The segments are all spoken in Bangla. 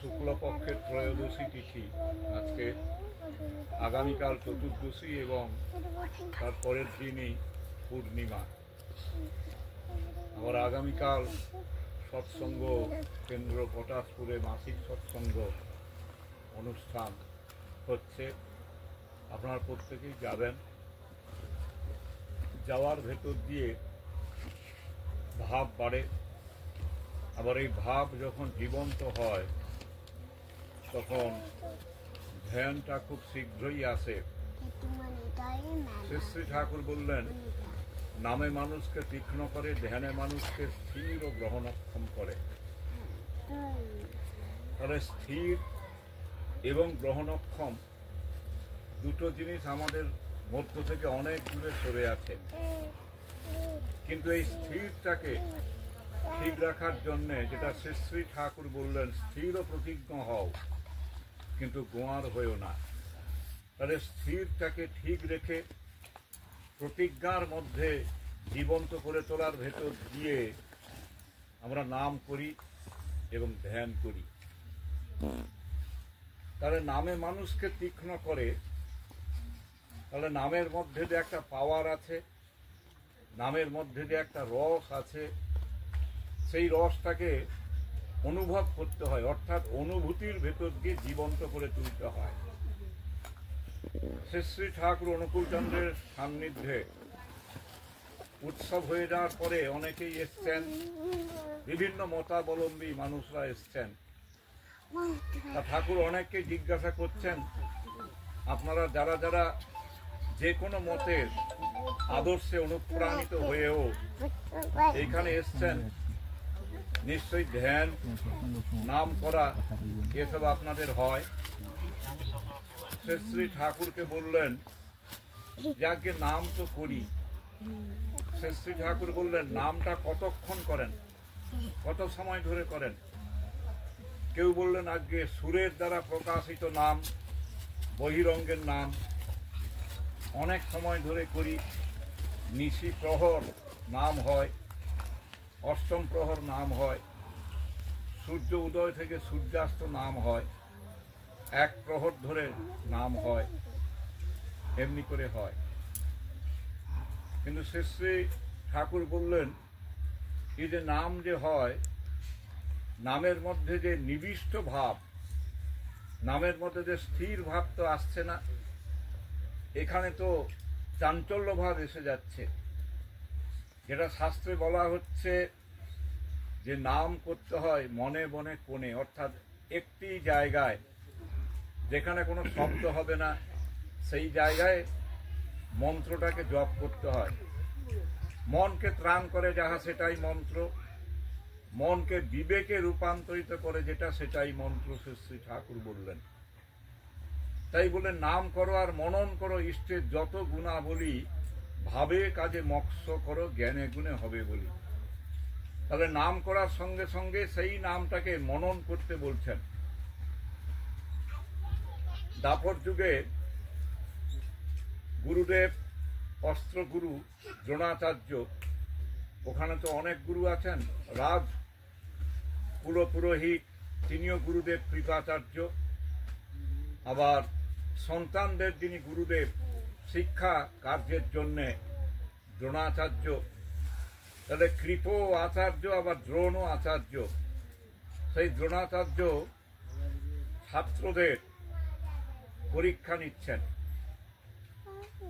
শুক্লপক্ষের ত্রয়োদশী তিথি। আজকে আগামীকাল চতুর্দশী এবং তারপরের দিনই পূর্ণিমা। আবার আগামীকাল সৎসঙ্গ কেন্দ্র পটাশপুরে মাসিক সৎসঙ্গ অনুষ্ঠান হচ্ছে। আপনারা প্রত্যেকেই যাবেন। যাওয়ার ভেতর দিয়ে ভাব বাড়ে। আবার এই ভাব যখন জীবন্ত হয় তখন ধ্যানটা খুব শীঘ্রই আসে। শ্রী ঠাকুর বললেন, নামে মানুষকে তীক্ষ্ণ করে, ধ্যানে মানুষকে স্থির ও গ্রহণক্ষম করে। তাহলে স্থির এবং গ্রহণক্ষম দুটো জিনিস আমাদের মধ্য থেকে অনেক দূরে সরে আছে। কিন্তু এই স্থিরটাকে ঠিক রাখার জন্য, যেটা শ্রী ঠাকুর বললেন, স্থির ও প্রতিজ্ঞ হও কিন্তু গোয়ার হয়েও না। তাহলে স্থিরটাকে ঠিক রেখে প্রতিজ্ঞার মধ্যে জীবন্ত করে তোলার ভেতর দিয়ে আমরা নাম করি এবং ধ্যান করি। তাহলে নামে মানুষকে তীক্ষ্ণ করে। তাহলে নামের মধ্যে যে একটা পাওয়ার আছে, নামের মধ্যে যে একটা রস আছে, সেই রসটাকে অনুভব করতে হয়, অর্থাৎ অনুভূতির ভেতর দিয়ে জীবন্ত করে তুলতে হয়। শ্রী ঠাকুর অনুকূলচন্দ্রের সান্নিধ্যে উৎসব হয়ে যাওয়ার পরে অনেকেই এসছেন, বিভিন্ন মতাবলম্বী মানুষরা এসছেন। তা ঠাকুর অনেককে জিজ্ঞাসা করছেন, আপনারা যারা যারা যে কোনো মতের আদর্শে অনুপ্রাণিত হয়েও এইখানে এসছেন, নিশ্চয়ই ধ্যান, নাম করা এসব আপনাদের হয়। শ্রী ঠাকুরকে বললেন, যাকে নাম তো করি। শ্রী ঠাকুর বললেন, নামটা কতক্ষণ করেন, কত সময় ধরে করেন? কেউ বললেন, আজকে সুরের দ্বারা প্রকাশিত নাম, বহিরঙ্গের নাম অনেক সময় ধরে করি। নিশি প্রহর নাম হয়, অষ্টম প্রহর নাম হয়, সূর্য উদয় থেকে সূর্যাস্ত নাম হয়, এক প্রহর ধরে নাম হয়, এমনি করে হয়। কিন্তু শ্রী ঠাকুর বললেন, এই যে নাম যে হয়, নামের মধ্যে যে নিবিষ্ট ভাব, নামের মধ্যে যে স্থির ভাব তো আসছে না, এখানে তো চাঞ্চল্য ভাব এসে যাচ্ছে। যেটা শাস্ত্রে বলা হচ্ছে যে নাম করতে হয় মনে মনে কোণে, অর্থাৎ একটি জায়গায় যেখানে কোনো শব্দ হবে না, সেই জায়গায় মন্ত্রটাকে জপ করতে হয়। মনকে ত্রাণ করে যাহা সেটাই মন্ত্র, মনকে বিবেকে রূপান্তরিত করে যেটা সেটাই মন্ত্র, শ্রী ঠাকুর বললেন। তাই বলে নাম করো আর মনন করো, ইষ্টের যত গুণাবলী, ভাবে কাজে মৎস্য করো, জ্ঞানে গুণে হবে বলি। তাহলে নাম করার সঙ্গে সঙ্গে সেই নামটাকে মনন করতে বলছেন। দাপর যুগে গুরুদেব অস্ত্রগুরু দ্রোণাচার্য, ওখানে তো অনেক গুরু আছেন, রাজ কুলপুরোহিত তিনিও গুরুদেব কৃপাচার্য, আবার সন্তানদের যিনি গুরুদেব শিক্ষা কার্যের জন্যে দ্রোণাচার্য। তাহলে কৃপ আচার্য আবার দ্রোণ আচার্য। সেই দ্রোণাচার্য ছাত্রদের পরীক্ষা নিচ্ছেন।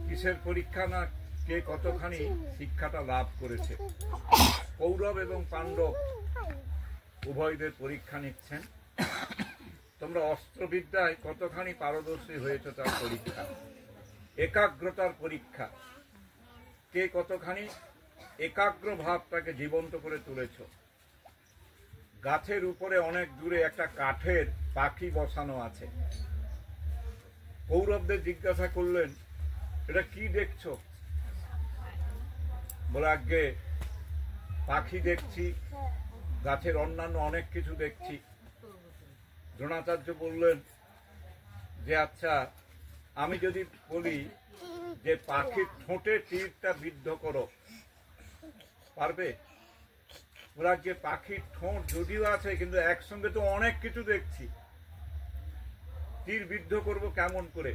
কিসের পরীক্ষা? না, কে কতখানি শিক্ষাটা লাভ করেছে। কৌরব এবং পাণ্ডব উভয়দের পরীক্ষা নিচ্ছেন। তোমরা অস্ত্রবিদ্যায় কতখানি পারদর্শী হয়েছ তার পরীক্ষা, একাগ্রতার পরীক্ষা। কে কতখানি একাগ্র ভাবটাকে জীবন্ত করে তুলেছ। গাছের উপরে অনেক দূরে একটা কাঠের পাখি বসানো আছে। কৌরবদের জিজ্ঞাসা করলেন, এটা কি দেখছো? বলে, আগে পাখি দেখছি, গাছের অন্যান্য অনেক কিছু দেখছি। দ্রোণাচার্য বললেন যে, আচ্ছা আমি যদি বলি যে পাখির ঠোঁটে তীরটা বিদ্ধ করো, পারবে? ওরা যে পাখির ঠোঁট যদিও আছে, কিন্তু একসঙ্গে তো অনেক কিছু দেখছি, তীর বিদ্ধ করব কেমন করে?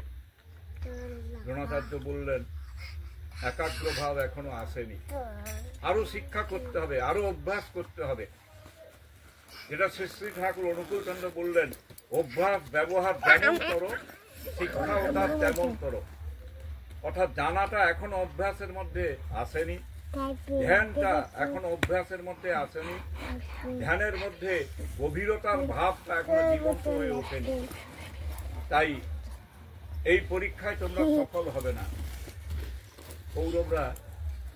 দ্রোণাচার্য বললেন, একাগ্র ভাব এখনো আসেনি, আরো শিক্ষা করতে হবে, আরো অভ্যাস করতে হবে। যেটা শ্রী শ্রী ঠাকুর অনুকূল চন্দ্র বললেন, অভ্যাস ব্যবহার যেমন করো, শিক্ষাও তার তেমন করো। অর্থাৎ জানাটা এখনো অভ্যাসের মধ্যে আসেনি, ধ্যানটা এখনো অভ্যাসের মধ্যে আসেনি, ধ্যানের মধ্যে গভীরতার ভাবটা এখনো জীবন্ত হয়ে ওঠেনি। তাই এই পরীক্ষায় তোমরা সফল হবে না। কৌরবরা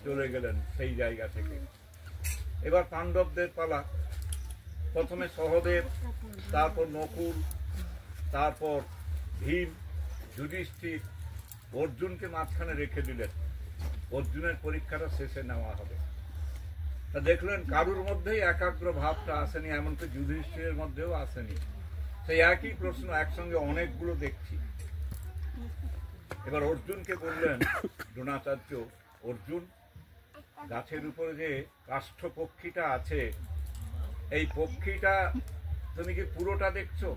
চলে গেলেন সেই জায়গা থেকে। এবার পাণ্ডবদের পালা। প্রথমে সহদেব, তারপর নকুল, তারপর ভীম, যুধিষ্ঠির, অর্জুনকে মাঝখানে রেখে দিলেন। অর্জুনের পরীক্ষাটা শেষে নেওয়া হবে। তা দেখলেন কারুর মধ্যেই একাগ্র ভাবটা আসেনি, এমনকি যুধিষ্ঠিরের মধ্যেও আসেনি। সেই একই প্রশ্ন একসঙ্গে অনেকগুলো দেখছি। এবার অর্জুনকে বললেন দ্রোণাচার্য, অর্জুন, গাছের উপরে যে কাষ্ঠ পক্ষীটা আছে, এই পক্ষীটা তুমি কি পুরোটা দেখছো?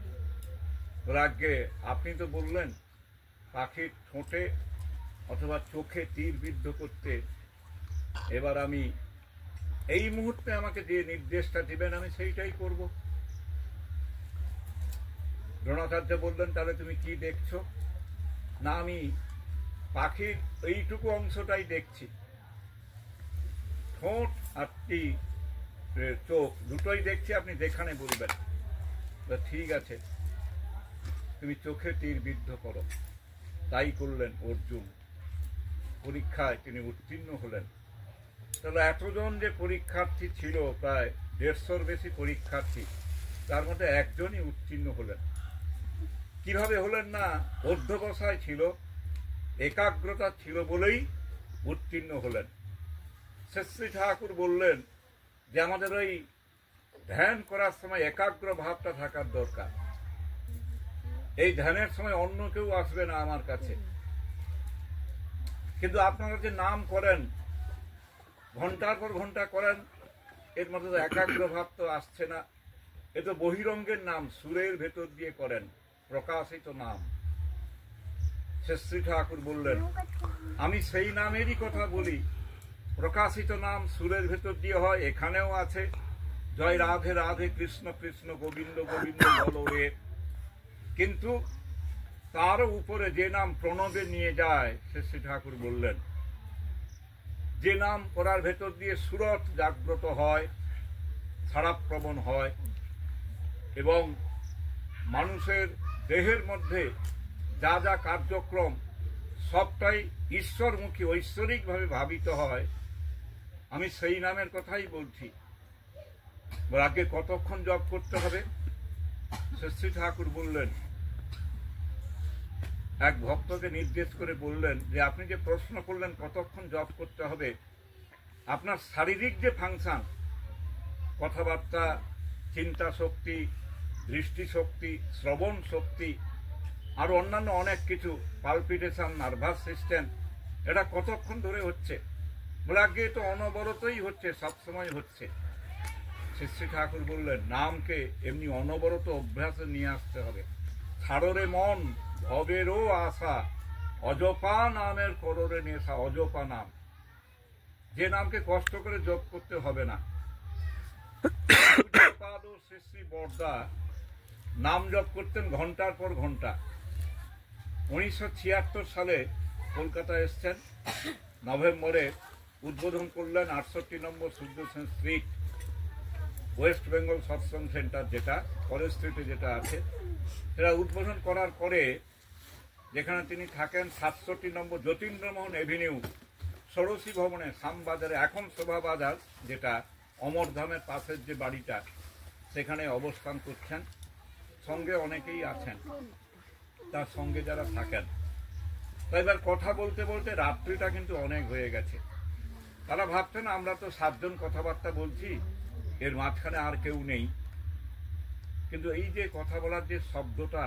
আগে আপনি তো বললেন পাখির ঠোঁটে অথবা চোখে তীর বিদ্ধ করতে। এবার আমি এই মুহূর্তে আমাকে যে নির্দেশটা দিবেন আমি সেইটাই করব। দ্রোণাচার্য বললেন, তাহলে তুমি কি দেখছো? না, আমি পাখির এইটুকু অংশটাই দেখছি, ঠোঁট আর চোখ দুটোই দেখছি, আপনি যেখানে বলবেন। ঠিক আছে, তুমি চোখে তীর বিদ্ধ করো। তাই করলেন অর্জুন। পরীক্ষায় তিনি উত্তীর্ণ হলেন। তাহলে এতজন যে পরীক্ষার্থী ছিল, প্রায় 150-র বেশি পরীক্ষার্থী, তার মধ্যে একজনই উত্তীর্ণ হলেন। কিভাবে হলেন? না, অধ্যবসায় ছিল, একাগ্রতা ছিল বলেই উত্তীর্ণ হলেন। শ্রী ঠাকুর বললেন যে আমাদের ওই ধ্যান করার সময় একাগ্র ভাবটা থাকার দরকার। এই ধ্যানের সময় অন্য কেউ আসবে না আমার কাছে। কিন্তু আপনারা যে নাম করেন, ঘন্টার পর ঘন্টা করেন, এর মধ্যে তো একাগ্র ভাব তো আসছে না। এ তো বহিরঙ্গের নাম, সুরের ভেতর দিয়ে করেন, প্রকাশিত নাম। শ্রী ঠাকুর বললেন, আমি সেই নামেরই কথা বলি। প্রকাশিত নাম সুরের ভেতর দিয়ে হয়, এখানেও আছে। জয় রাধে রাধে, কৃষ্ণ কৃষ্ণ, গোবিন্দ গোবিন্দ বলো রে। কিন্তু তার উপরে যে নাম প্রণবে নিয়ে যায়, শ্রী ঠাকুর বললেন, যে নাম করার ভেতর দিয়ে সুরত জাগ্রত হয়, ছাড়াপ্রবণ হয় এবং মানুষের দেহের মধ্যে যা যা কার্যক্রম সবটাই ঈশ্বরমুখী, ঐশ্বরিকভাবে ভাবিত হয়, আমি সেই নামের কথাই বলছি। আগে কতক্ষণ জপ করতে হবে? শ্রী ঠাকুর বললেন, এক ভক্তকে নির্দেশ করে বললেন যে আপনি যে প্রশ্ন করলেন কতক্ষণ জপ করতে হবে, আপনার শারীরিক যে ফাংশন, কথাবার্তা, চিন্তা শক্তি, দৃষ্টিশক্তি, শ্রবণ শক্তি, আর অন্যান্য অনেক কিছু, পালপিটেশন, নার্ভাস সিস্টেম, এটা কতক্ষণ ধরে হচ্ছে? বলে আগে তো অনবরতই হচ্ছে, সবসময় হচ্ছে। শ্রী ঠাকুর বললেন, নামকে এমনি অনবরত অভ্যাসে নিয়ে আসতে হবে। ছাড়রে মন ভবেরও আশা, অজপা নামের কররে নেশা। অজপা নাম, যে নামকে কষ্ট করে জপ করতে হবে না। শ্রী বরদা নাম জপ করতেন ঘন্টার পর ঘন্টা। 1976 সালে কলকাতায় এসছেন, নভেম্বরে উদ্বোধন করলেন 68 নম্বর সূর্যসেন স্ট্রিট, ওয়েস্ট বেঙ্গল সৎসঙ্গ সেন্টার, যেটা কলেজ স্ট্রিটে যেটা আছে, সেটা উদ্বোধন করার পরে যেখানে তিনি থাকেন 67 নম্বর যতীন্দ্রমোহন এভিনিউ, ষোড়শী ভবনে, শ্যামবাজারে, এখন শোভা বাজার, যেটা অমরধামের পাশের যে বাড়িটা, সেখানে অবস্থান করছেন। সঙ্গে অনেকেই আছেন, তার সঙ্গে যারা থাকেন। তাই এবার কথা বলতে বলতে রাত্রিটা কিন্তু অনেক হয়ে গেছে। তারা ভাবছেন আমরা তো 7 জন কথাবার্তা বলছি, এর মাঝখানে আর কেউ নেই। কিন্তু এই যে কথা বলার যে শব্দটা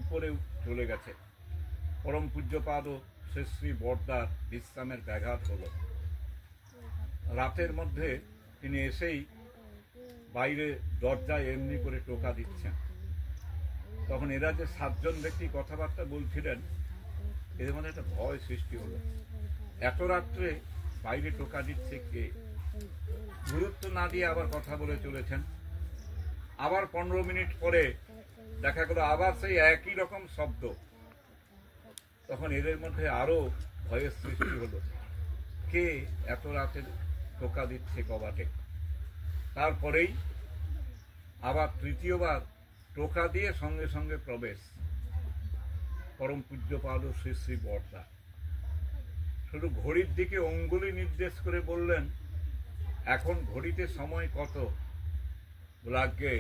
উপরে চলে গেছে, পরম পূজ্যপাদ শ্রী বরদার বিশ্রামের ব্যাঘাত হলো। রাতের মধ্যে তিনি এসেই বাইরে দরজায় এমনি করে টোকা দিচ্ছেন। তখন এরা যে 7 জন ব্যক্তি কথাবার্তা বলছিলেন, এদের মধ্যে একটা ভয় সৃষ্টি হলো। এত রাত্রে বাইরে টোকা দিচ্ছে কে? গুরুত্ব না দিয়ে আবার কথা বলে চলেছেন। আবার 15 মিনিট পরে দেখা গেল আবার সেই একই রকম শব্দ। তখন এদের মধ্যে আরো ভয়ের সৃষ্টি হলো, কে এত রাতে টোকা দিচ্ছে কবাটে? তারপরেই আবার তৃতীয়বার টোকা দিয়ে সঙ্গে সঙ্গে প্রবেশ পরম পূজ্যপাদ শ্রী শ্রী বর্দা। শুধু ঘড়ির দিকে অঙ্গুলি নির্দেশ করে বললেন, এখন ঘড়িতে সময় কত? আগে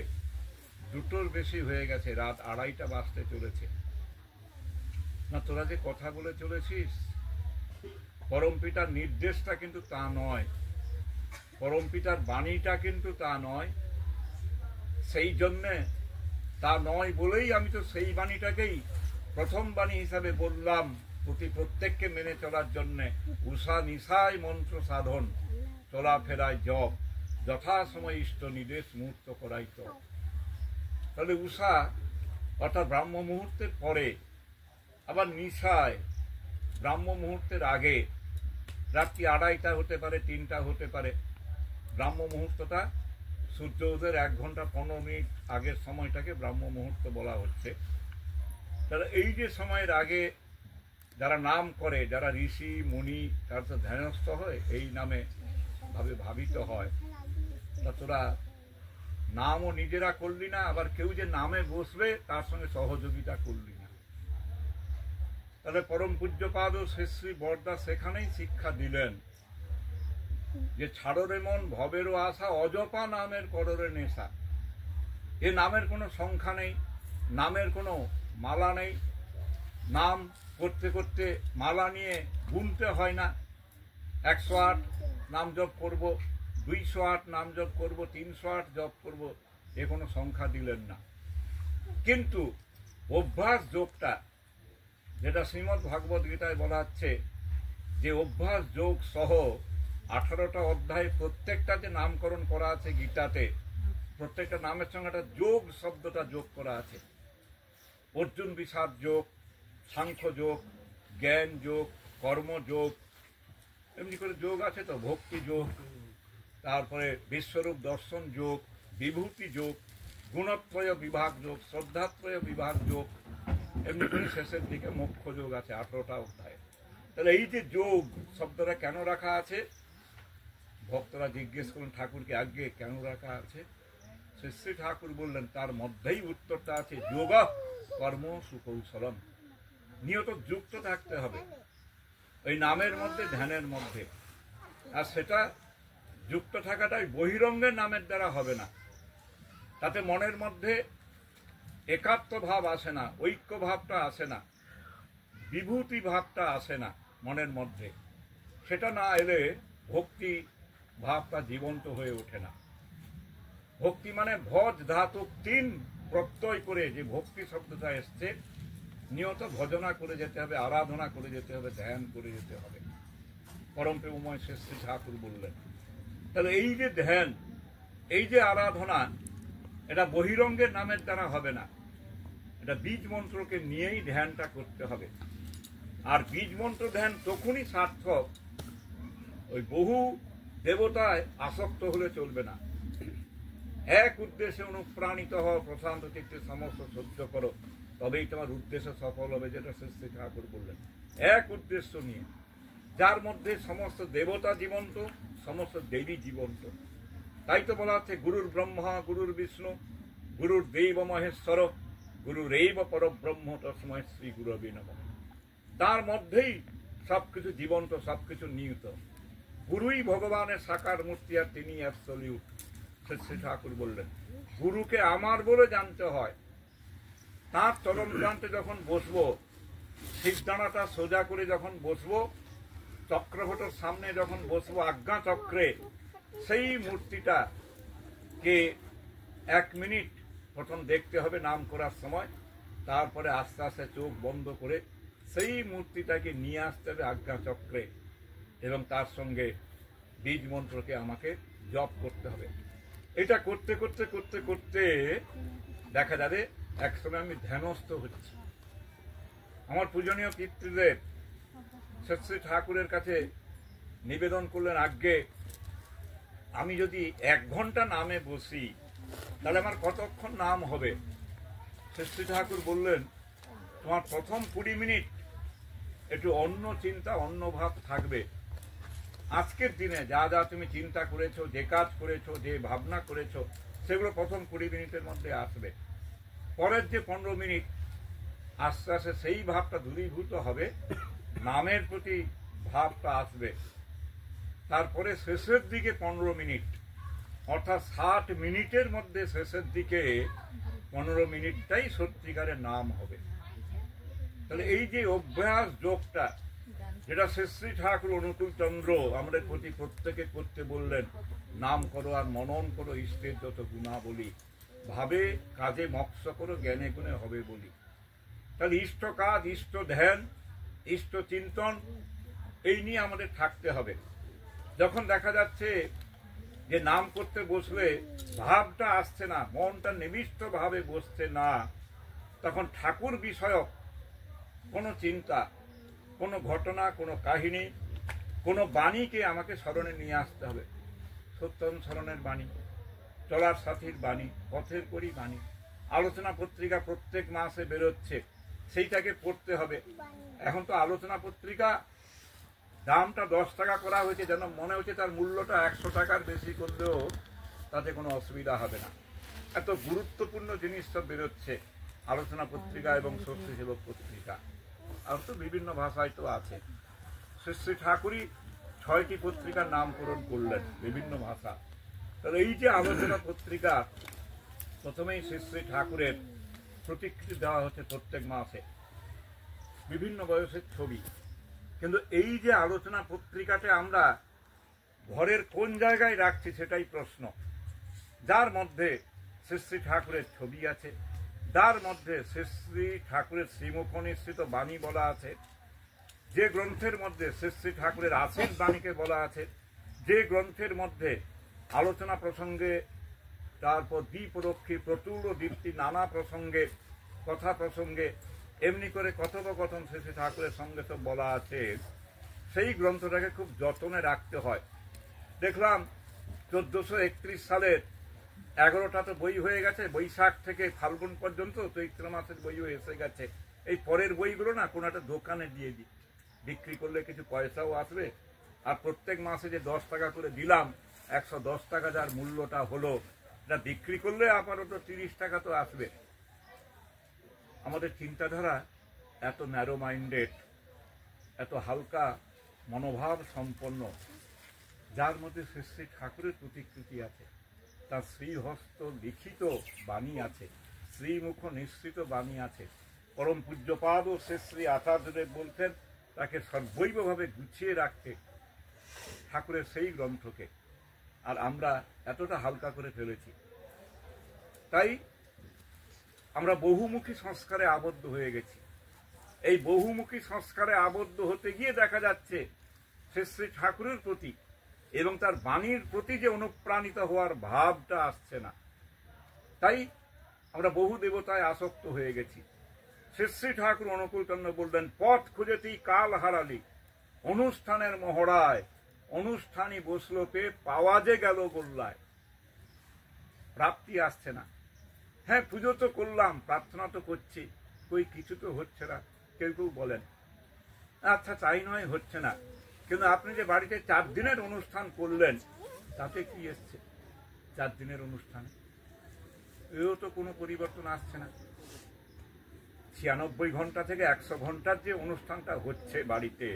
2টোর বেশি হয়ে গেছে, রাত 2:30টা বাজতে চলেছে। না, তোরা যে কথা বলে চলেছিস, পরম পিতার নির্দেশটা কিন্তু তা নয়, পরম পিতার বাণীটা কিন্তু তা নয়। সেই জন্যে তা নয় বলেই আমি তো সেই বাণীটাকেই প্রথম বাণী হিসাবে বললাম, প্রত্যেককে মেনে চলার জন্যে। উষা নিশায় মন্ত্র সাধন, চলাফেরায় জপ, যথাসময় ইষ্ট নির্দেশ মুহূর্ত করাই তো। তাহলে উষা অর্থাৎ ব্রাহ্ম মুহূর্তের পরে, আবার নিশায় ব্রাহ্ম মুহূর্তের আগে, রাত্রি 2:30টা হতে পারে, 3টা হতে পারে। ব্রাহ্ম মুহূর্তটা সূর্য উদয়ের 1 ঘন্টা 15 মিনিট আগের সময়টাকে ব্রাহ্ম মুহূর্ত বলা হচ্ছে। তাহলে এই যে সময়ের আগে যারা নাম করে, যারা ঋষি মুনি তারা তো ধ্যানস্থ হয়, এই নামে ভাবে ভাবিত হয়। তা তোরা নামও নিজেরা করলি না, আবার কেউ যে নামে বসবে তার সঙ্গে সহযোগিতা করলি না। তাহলে পরম পূজ্যপাদ শ্রী শ্রী বর্দা সেখানেই শিক্ষা দিলেন যে ছাড়রে মন ভবেরও আশা, অজপা নামের কররে নেশা। এ নামের কোনো সংখ্যা নেই, নামের কোনো মালা নেই। নাম করতে করতে মালা নিয়ে গুনতে হয় না। 108 নাম জপ করব, 208 নাম জপ করব, 308 জপ করব, এ কোনো সংখ্যা দিলেন না। কিন্তু অভ্যাস যোগটা, যেটা শ্রীমদ্ ভাগবত গীতায় বলা হচ্ছে, যে অভ্যাস যোগ সহ 18টা অধ্যায় প্রত্যেকটা যে নামকরণ করা আছে গীতাতে, প্রত্যেকটা নামের সঙ্গে একটা যোগ শব্দটা যোগ করা আছে। অর্জুন বিষাদ যোগ, সাংখ্য যোগ, জ্ঞান যোগ, কর্মযোগ, এমনি করে যোগ আছে তো, ভক্তি যোগ, তারপরে বিশ্বরূপ দর্শন যোগ, বিভূতি যোগ, গুণত্রয় বিভাগ যোগ, শ্রদ্ধাত্রয় বিভাগ যোগ, এমনি করে শেষের দিকে মোক্ষ যোগ আছে 18টা অধ্যায়। তাহলে এই যে যোগ শব্দটা কেন রাখা আছে? ভক্তরা জিজ্ঞেস করলেন ঠাকুরকে, আগে কেন রাখা আছে? শ্রী ঠাকুর বললেন, তার মধ্যেই উত্তরটা আছে, যোগ কর্ম সুকৌশলম। নিয়ত যুক্ত থাকতে হবে ওই নামের মধ্যে, ধ্যানের মধ্যে। আর সেটা যুক্ত থাকাটাই বহিরঙ্গের নামের দ্বারা হবে না। তাতে মনের মধ্যে একাত্ম ভাব আসে না, ঐক্য ভাবটা আসে না, বিভূতি ভাবটা আসে না মনের মধ্যে। সেটা না এলে ভক্তি ভাবটা জীবন্ত হয়ে ওঠে না। ভক্তি মানে ভজ ধাতু 3 প্রত্যয় করে যে ভক্তি শব্দটা এসছে, নিয়ত ভজনা করে যেতে হবে, আরাধনা করে যেতে হবে, ধ্যান করে যেতে হবে। পরম প্রেমময় শ্রী ঠাকুর বললেন। তাহলে এই যে ধ্যান, এই যে আরাধনা, এটা বহিরঙ্গের নামের দ্বারা হবে না, এটা বীজ মন্ত্রকে নিয়েই ধ্যানটা করতে হবে। আর বীজ মন্ত্র ধ্যান তখনই সার্থক, ওই বহু দেবতায় আসক্ত হলে চলবে না। এক উদ্দেশ্যে অনুপ্রাণিত হও, প্রশান্ত চিত্তে সমস্ত সহ্য করো, তবেই তোমার উদ্দেশ্য সফল হবে, যেটা শ্রী ঠাকুর বললেন। এক উদ্দেশ্য নিয়ে, যার মধ্যে সমস্ত দেবতা জীবন্ত, সমস্ত দেবী জীবন্ত। তাই তো বলা হচ্ছে, গুরুর ব্রহ্মা গুরুর বিষ্ণু গুরুর দেব মহেশ্বর গুরুরেব পরব্রহ্ম তস্মৈ শ্রী গুরবে নমঃ। তার মধ্যেই সবকিছু জীবন্ত, সবকিছু নিহিত। গুরুই ভগবানের সাকার মূর্তি, আর তিনি অ্যাবসলিউট। শ্রী ঠাকুর বললেন, গুরুকে আমার বলে জানতে হয়। তার চরণ প্রান্তে যখন বসবো, শিরদাঁড়াটা সোজা করে যখন বসবো, চক্রভটর সামনে যখন বসবো আজ্ঞা চক্রে, সেই মূর্তিটা কে 1 মিনিট প্রথম দেখতে হবে নাম করার সময়, তারপরে আস্তে আস্তে চোখ বন্ধ করে সেই মূর্তিটাকে নিয়ে আসতে হবে আজ্ঞা চক্রে, এবং তার সঙ্গে বীজ মন্ত্রকে আমাকে জপ করতে হবে। এটা করতে করতে করতে করতে দেখা যাবে একসময় আমি ধ্যানস্থ হচ্ছি। আমার পূজনীয় পিতৃদেব শ্রী ঠাকুরের কাছে নিবেদন করলেন, আজ্ঞে আমি যদি 1 ঘন্টা নামে বসি তাহলে আমার কতক্ষণ নাম হবে? শ্রী ঠাকুর বললেন, তোমার প্রথম 20 মিনিট একটু অন্য চিন্তা অন্য ভাব থাকবে। আজকের দিনে যা যা তুমি চিন্তা করেছো, যে কাজ করেছো, যে ভাবনা করেছো, সেগুলো প্রথম 20 মিনিটের মধ্যে আসবে। পরের যে 15 মিনিট আস্তে আস্তে সেই ভাবটা দূরীভূত হবে, নামের প্রতি ভাবটা আসবে। তারপরে শেষের দিকে 15 মিনিট, অর্থাৎ 60 মিনিটের মধ্যে শেষের দিকে 15 মিনিটটাই সত্যিকারের নাম হবে। তাহলে এই যে অভ্যাস যোগটা, যেটা শ্রী ঠাকুর অনুকূল চন্দ্র আমাদের প্রতি প্রত্যেকে করতে বললেন, নাম করো আর মনন করো ইষ্টের যত গুণাবলী, ভাবে কাজে মৎস্য করো জ্ঞানে গুণে হবে বলি। তাহলে ইষ্ট কাজ, ইষ্ট ধ্যান, ইষ্ট চিন্তন এই নিয়ে আমাদের থাকতে হবে। যখন দেখা যাচ্ছে যে নাম করতে বসলে ভাবটা আসছে না, মনটা নিবিষ্ট ভাবে বসছে না, তখন ঠাকুর বিষয়ক কোনো চিন্তা, কোনো ঘটনা, কোনো কাহিনী, কোনো বাণীকে আমাকে স্মরণে নিয়ে আসতে হবে। সত্যনুসরণের বাণী, চলার সাথীর বাণী, পথের করি বাণী, আলোচনা পত্রিকা প্রত্যেক মাসে বেরোচ্ছে, সেইটাকে পড়তে হবে। এখন তো আলোচনা পত্রিকা দামটা 10 টাকা করা হয়েছে, যেন মনে হচ্ছে তার মূল্যটা 100 টাকার বেশি করলেও তাতে কোনো অসুবিধা হবে না। এত গুরুত্বপূর্ণ জিনিস সব বেরোচ্ছে আলোচনা পত্রিকা এবং স্বস্তি সেবক পত্রিকা, আর তো বিভিন্ন ভাষায় তো আছে। শ্রী ঠাকুরই 6টি পত্রিকার নামকরণ করলেন বিভিন্ন ভাষা। তাহলে এই যে আলোচনা পত্রিকা, প্রথমেই শ্রী ঠাকুরের প্রতিকৃতি দেওয়া হচ্ছে প্রত্যেক মাসে, বিভিন্ন বয়সের ছবি। কিন্তু এই যে আলোচনা পত্রিকাতে আমরা ঘরের কোন জায়গায় রাখছি সেটাই প্রশ্ন। যার মধ্যে শ্রী ঠাকুরের ছবি আছে, যার মধ্যে শ্রী ঠাকুরের শ্রীমুখ নিঃসৃত বাণী বলা আছে, যে গ্রন্থের মধ্যে শ্রী ঠাকুরের আশীষ বাণীকে বলা আছে, যে গ্রন্থের মধ্যে আলোচনা প্রসঙ্গে, তারপর দ্বীপরক্ষী, প্রচুর দীপ্তি, নানা প্রসঙ্গে, কথা প্রসঙ্গে এমনি করে কথোপকথন শ্রী ঠাকুরের সঙ্গে তো বলা আছে, সেই গ্রন্থটাকে খুব যত্নে রাখতে হয়। দেখলাম 1431 সালের 11টা তো বই হয়ে গেছে, বৈশাখ থেকে ফাল্গুন পর্যন্ত চৈত্র মাসের বইও এসে গেছে। এই পরের বইগুলো না কোনো একটা দোকানে দিয়ে দিই, বিক্রি করলে কিছু পয়সাও আসবে, আর প্রত্যেক মাসে যে 10 টাকা করে দিলাম, 110 টাকা যার মূল্যটা হলো, এটা বিক্রি করলে আপাতত 30 টাকা তো আসবে। আমাদের চিন্তাধারা এত ন্যারো মাইন্ডেড, এত হালকা মনোভাব সম্পন্ন, যার মধ্যে শ্রী ঠাকুরের প্রতিকৃতি আছে, তার শ্রীহস্ত লিখিত বাণী আছে, শ্রীমুখ নিঃসৃত বাণী আছে। পরম পূজ্যপাদ ও শ্রী আচার্যদেব বলতেন তাকে সর্বৈবভাবে গুছিয়ে রাখতে ঠাকুরের সেই গ্রন্থকে, আর আমরা এতটা হালকা করে ফেলেছি। তাই আমরা বহুমুখী সংস্কারে আবদ্ধ হয়ে গেছি। এই বহুমুখী সংস্কারে আবদ্ধ হতে গিয়ে দেখা যাচ্ছে শ্রী ঠাকুরের প্রতি এবং তার বাণীর প্রতি যে অনুপ্রাণিত হওয়ার ভাবটা আসছে না। তাই আমরা বহু দেবতায় আসক্ত হয়ে গেছি। শ্রী ঠাকুর অনুকূলচন্দ্র বললেন, পথ খুঁজেতেই কাল হারালি, অনুষ্ঠানের মহড়ায় অনুষ্ঠানই বসলো পে, পাওয়া যে গেল গোল্লায়। প্রাপ্তি আসছে না। হ্যাঁ, পুজো তো করলাম, প্রার্থনা তো করছি, কই কিছু তো হচ্ছে না। কেউ কেউ বলেন, আচ্ছা তাই নয়, হচ্ছে না, কিন্তু আপনি যে বাড়িতে 4 দিনের অনুষ্ঠান করলেন, তাতে কি এসছে 4 দিনের অনুষ্ঠানে? এও তো কোনো পরিবর্তন আসছে না। 96 ঘন্টা থেকে 100 ঘন্টার যে অনুষ্ঠানটা হচ্ছে বাড়িতে,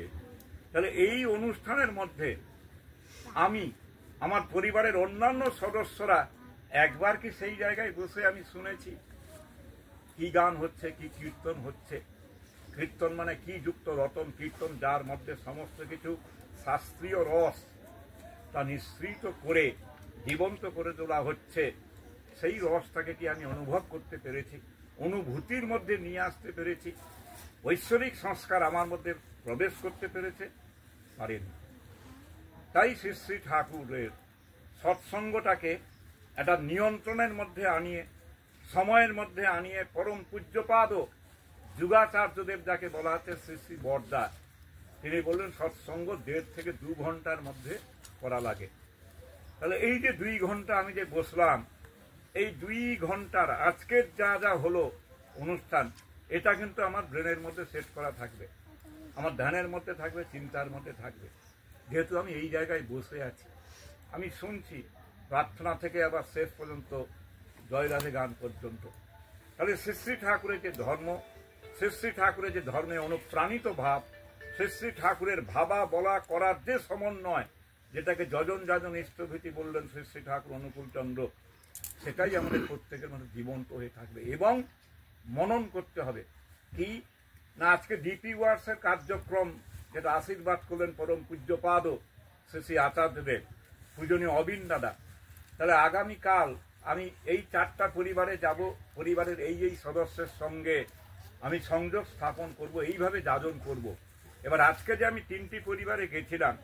তাহলে এই অনুষ্ঠানের মধ্যে আমি, আমার পরিবারের অন্যান্য সদস্যরা একবার কি সেই জায়গায় বসে আমি শুনেছি কি গান হচ্ছে, কি কীর্তন হচ্ছে? কীর্তন মানে কি যুক্ত রতন কীর্তন, যার মধ্যে সমস্ত কিছু শাস্ত্রীয় রস তা নিঃসৃত করে জীবন্ত করে তোলা হচ্ছে। সেই রসটাকে কি আমি অনুভব করতে পেরেছি, অনুভূতির মধ্যে নিয়ে আসতে পেরেছি? ঐশ্বরিক সংস্কার আমার মধ্যে প্রবেশ করতে পেরেছে? পারেনি। তাই শ্রী ঠাকুরের সৎসঙ্গটাকে একটা নিয়ন্ত্রণের মধ্যে আনিয়ে সময়ের মধ্যে আনিয়ে পরম পূজ্যপাদ যুগাচার্যদেব যাকে বলা হচ্ছে শ্রী শ্রী বরদা, তিনি বললেন সৎসঙ্গ 1.5 থেকে 2 ঘন্টার মধ্যে করা লাগে। তাহলে এই যে 2 ঘন্টা আমি যে বসলাম, এই 2 ঘন্টার আজকের যা যা হলো অনুষ্ঠান, এটা কিন্তু আমার ব্রেনের মধ্যে সেট করা থাকবে, আমার ধ্যানের মধ্যে থাকবে, চিন্তার মধ্যে থাকবে। যেহেতু আমি এই জায়গায় বসে আছি, আমি শুনছি প্রার্থনা থেকে আবার শেষ পর্যন্ত জয়রাধে গান পর্যন্ত। তাহলে শ্রী শ্রী ঠাকুরের যে ধর্ম, শ্রী শ্রী ঠাকুরের যে ধর্মে অনুপ্রাণিত ভাব, শ্রী শ্রী ঠাকুরের ভাবা বলা করার যে সমন্বয়, যেটাকে যজন যাজন ইষ্টভীতি বললেন শ্রী শ্রী ঠাকুর অনুকূলচন্দ্র, সেটাই আমাদের প্রত্যেকের মধ্যে জীবন্ত হয়ে থাকবে। এবং মনন করতে হবে কি না, আজকে ডিপি ওয়ার্সের কার্যক্রম যেটা আশীর্বাদ করলেন পরম পূজ্যপাদ শ্রী শ্রী আচার্যদেব, পূজনীয় অবিন দাদা। তাহলে আগামীকাল আমি এই 4টা পরিবারে যাব, পরিবারের এই সদস্যের সঙ্গে আমি সংযোগ স্থাপন করব, এইভাবে যাজন করব। এবার আজকে যে আমি 3টি পরিবারে গেছিলাম,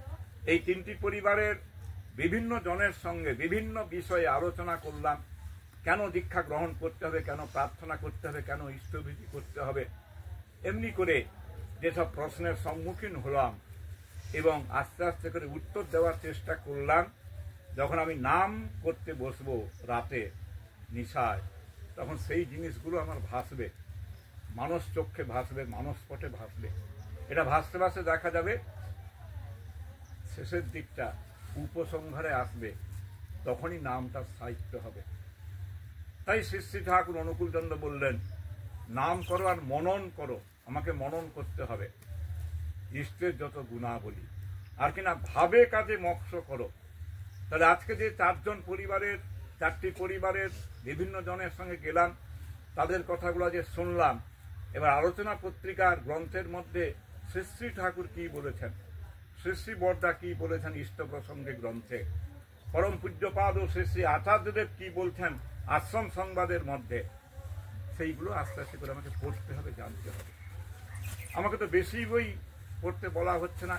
এই 3টি পরিবারের বিভিন্ন জনের সঙ্গে বিভিন্ন বিষয়ে আলোচনা করলাম। কেন দীক্ষা গ্রহণ করতে হবে, কেন প্রার্থনা করতে হবে, কেন ইষ্টভীতি করতে হবে, এমনি করে যেসব প্রশ্নের সম্মুখীন হলাম এবং আস্তে আস্তে করে উত্তর দেওয়ার চেষ্টা করলাম। যখন আমি নাম করতে বসবো রাতে নিশায়, তখন সেই জিনিসগুলো আমার ভাসবে, মানস চক্ষে ভাসবে, মানসপটে ভাসবে। এটা ভাসতে ভাসতে দেখা যাবে শেষের দিকটা উপসংহারে আসবে, তখনই নামটা সাহিত্য হবে। তাই শ্রী শ্রী ঠাকুর অনুকূলচন্দ্র বললেন, নাম করো আর মনন করো। আমাকে মনন করতে হবে ইষ্টের যত গুণাবলী, আর কিনা ভাবে কাজে মোক্ষ করো। তাহলে আজকে যে 4টি পরিবারের বিভিন্ন জনের সঙ্গে গেলাম, তাদের কথাগুলো যে শুনলাম, এবার আলোচনা পত্রিকার গ্রন্থের মধ্যে শ্রী শ্রী ঠাকুর কি বলেছেন, শ্রী শ্রী বরদা কি বলেছেন ইষ্ট প্রসঙ্গে গ্রন্থে, পরম পূজ্যপাদ ও শ্রী শ্রী আচার্যদেব কি বলছেন আশ্রম সংবাদের মধ্যে, সেইগুলো আস্তে আস্তে করে আমাকে পড়তে হবে, জানতে হবে। আমাকে তো বেশি বই পড়তে বলা হচ্ছে না,